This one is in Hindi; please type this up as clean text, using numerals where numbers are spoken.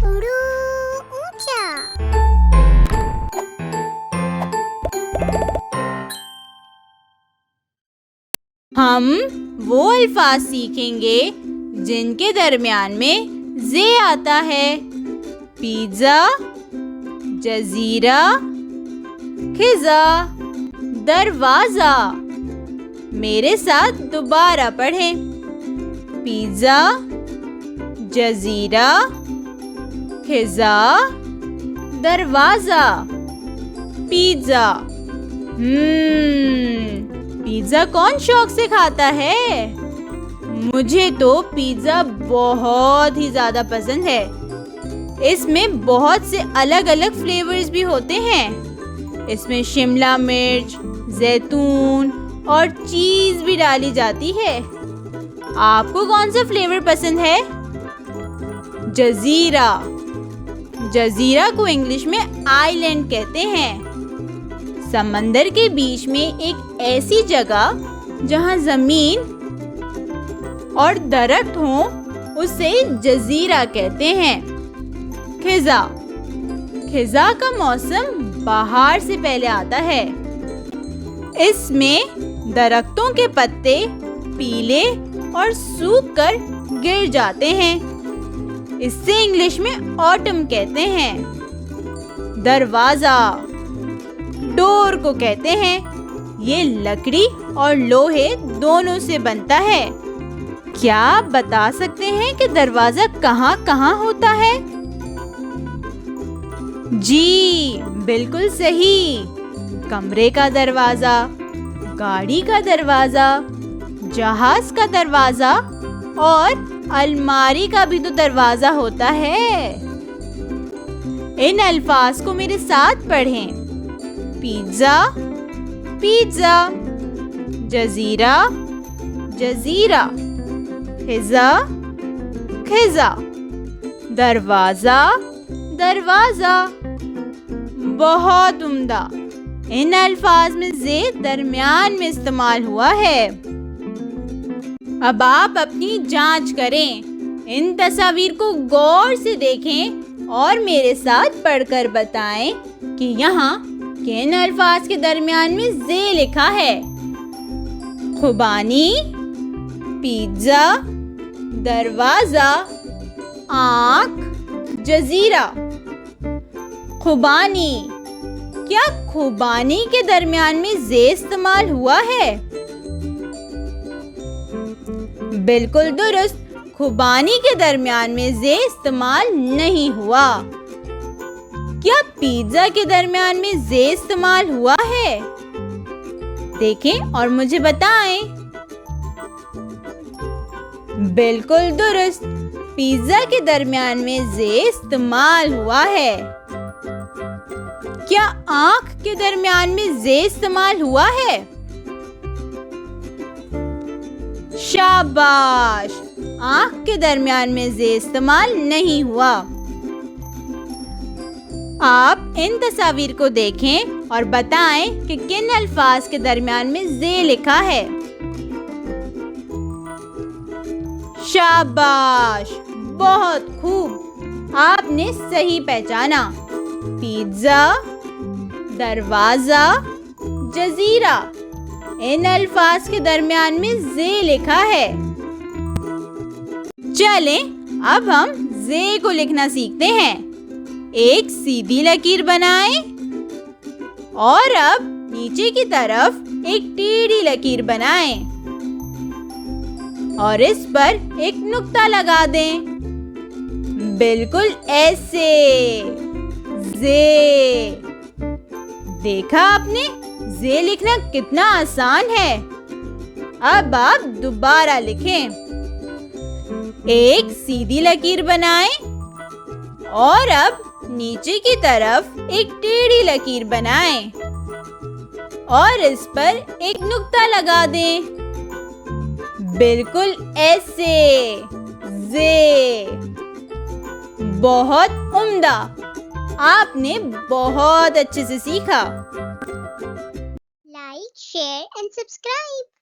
उड़ू ऊंचा। हम वो अल्फाज सीखेंगे जिनके दरमियान में जे आता है। पिज़्ज़ा, जजीरा, खिज़ा, दरवाज़ा। मेरे साथ दोबारा पढ़ें। पिज़्ज़ा, जजीरा, खिज़ा, दरवाज़ा। पिज़्ज़ा। पिज़्ज़ा कौन शौक से खाता है? मुझे तो पिज़्ज़ा बहुत ही ज़्यादा पसंद है। इसमें बहुत से अलग अलग फ्लेवर्स भी होते हैं। इसमें शिमला मिर्च, जैतून और चीज़ भी डाली जाती है। आपको कौन सा फ्लेवर पसंद है? जजीरा। जजीरा को इंग्लिश में आइलैंड कहते हैं। समंदर के बीच में एक ऐसी जगह जहां जमीन और दरख्त हों, उसे जजीरा कहते हैं। खिज़ा। खिज़ा का मौसम बाहर से पहले आता है। इसमें दरख्तों के पत्ते पीले और सूख कर गिर जाते हैं। इससे इंग्लिश में ऑटम कहते हैं। दरवाज़ा। डोर को कहते हैं। ये लकड़ी और लोहे दोनों से बनता है। क्या आप बता सकते हैं कि दरवाजा कहाँ कहाँ होता है? जी, बिल्कुल सही। कमरे का दरवाजा, गाड़ी का दरवाजा, जहाज का दरवाजा और अलमारी का भी तो दरवाजा होता है। इन अल्फाज को मेरे साथ पढ़ें। पिज़्ज़ा, पिज़्ज़ा, जजीरा, जजीरा, खिज़ा, खिज़ा, दरवाज़ा, दरवाज़ा। बहुत उम्दा। इन अल्फाज में जे दरमियान में इस्तेमाल हुआ है। अब आप अपनी जांच करें। इन तस्वीर को गौर से देखें और मेरे साथ पढ़कर बताएं कि यहाँ किन अल्फाज के दरमियान में जे लिखा है। खुबानी, पिज़्ज़ा, दरवाज़ा, आँख, जजीरा। खुबानी। क्या खुबानी के दरमियान में जे इस्तेमाल हुआ है? बिल्कुल दुरुस्त। खुबानी के दरमियान में जे इस्तेमाल नहीं हुआ। क्या पिज़्ज़ा के दरमियान में जे इस्तेमाल हुआ है? देखें और मुझे बताएं। बिल्कुल दुरुस्त। पिज़्ज़ा के दरमियान में जे इस्तेमाल हुआ है। क्या आँख के दरमियान में जे इस्तेमाल हुआ है? शाबाश। आँख के दरमियान में जे इस्तेमाल नहीं हुआ। आप इन तस्वीर को देखें और बताएं कि किन अल्फाज के दरमियान में जे लिखा है। शाबाश, बहुत खूब। आपने सही पहचाना। पिज़्ज़ा, दरवाज़ा, जजीरा। इन अल्फाज के दरमियान में जे लिखा है। चलें, अब हम जे को लिखना सीखते हैं। एक सीधी लकीर बनाएं और अब नीचे की तरफ एक टेढ़ी लकीर बनाएं और इस पर एक नुक्ता लगा दें। बिल्कुल ऐसे। जे। देखा आपने? जे लिखना कितना आसान है। अब आप दोबारा लिखें। एक सीधी लकीर बनाएं और अब नीचे की तरफ एक टेढ़ी लकीर बनाएं और इस पर एक नुक्ता लगा दें। बिल्कुल ऐसे। जे। बहुत उम्दा। आपने बहुत अच्छे से सीखा। Like, share and subscribe.